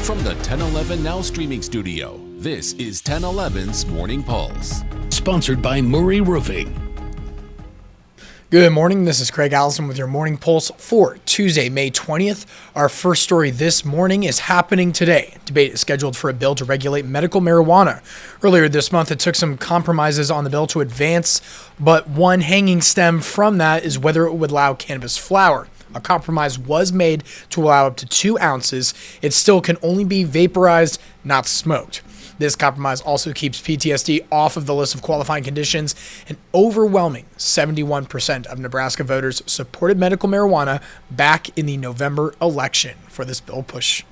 From the 1011 Now streaming studio, this is 1011's Morning Pulse. Sponsored by Murray Roofing. Good morning, this is Allison with your Morning Pulse for Tuesday, May 20th. Our first story this morning is happening today. Debate is scheduled for a bill to regulate medical marijuana. Earlier this month, it took some compromises on the bill to advance, but one hanging stem from that is whether it would allow cannabis flower. A compromise was made to allow up to 2 ounces. It still can only be vaporized, not smoked. This compromise also keeps PTSD off of the list of qualifying conditions. An overwhelming 71% of Nebraska voters supported medical marijuana back in the November election for this bill push.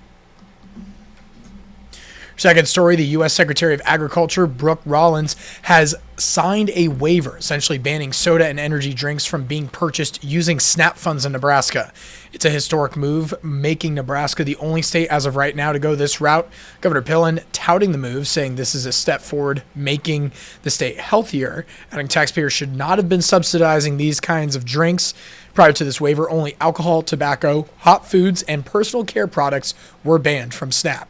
Second story, the U.S. Secretary of Agriculture, Brooke Rollins, has signed a waiver essentially banning soda and energy drinks from being purchased using SNAP funds in Nebraska. It's a historic move, making Nebraska the only state as of right now to go this route. Governor Pillen touting the move, saying this is a step forward, making the state healthier, adding taxpayers should not have been subsidizing these kinds of drinks. Prior to this waiver, only alcohol, tobacco, hot foods, and personal care products were banned from SNAP.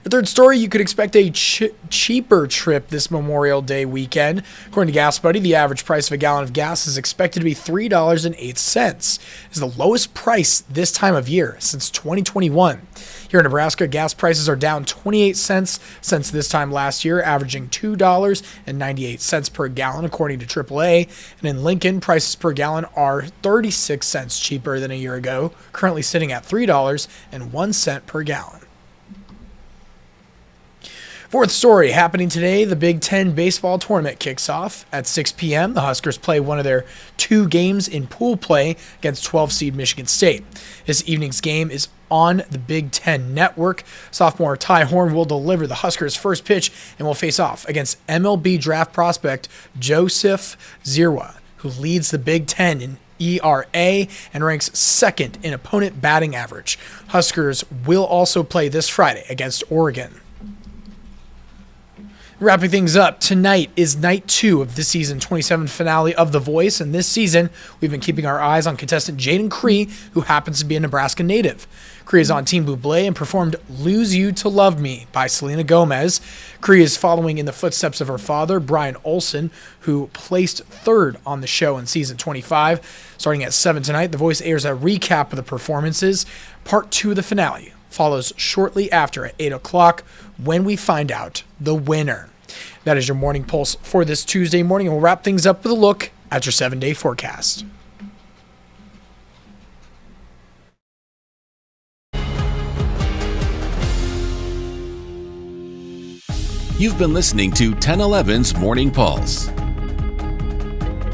Your third story, you could expect a cheaper trip this Memorial Day weekend. According to Gas Buddy, the average price of a gallon of gas is expected to be $3.08. It's the lowest price this time of year since 2021. Here in Nebraska, gas prices are down 28 cents since this time last year, averaging $2.98 per gallon, according to AAA. And in Lincoln, prices per gallon are 36 cents cheaper than a year ago, currently sitting at $3.01 per gallon. Fourth story happening today, the Big Ten baseball tournament kicks off at 6 p.m. The Huskers play one of their 2 games in pool play against 12-seed Michigan State. This evening's game is on the Big Ten Network. Sophomore Ty Horn will deliver the Huskers' first pitch and will face off against MLB draft prospect Joseph Zerwa, who leads the Big Ten in ERA and ranks second in opponent batting average. Huskers will also play this Friday against Oregon. Wrapping things up, tonight is night 2 of the season 27 finale of The Voice, and this season we've been keeping our eyes on contestant Jadyn Cree, who happens to be a Nebraska native. Cree is on Team Buble and performed Lose You to Love Me by Selena Gomez. Cree is following in the footsteps of her father, Brian Olson, who placed 3rd on the show in season 25. Starting at 7 tonight, The Voice airs a recap of the performances. Part 2 of the finale follows shortly after at 8 o'clock when we find out the winner. That is your Morning Pulse for this Tuesday morning, and we'll wrap things up with a look at your 7-day forecast. You've been listening to 1011's Morning Pulse.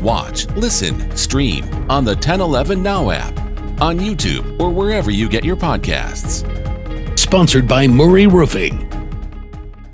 Watch, listen, stream on the 1011 Now app, on YouTube, or wherever you get your podcasts. Sponsored by Murray Roofing.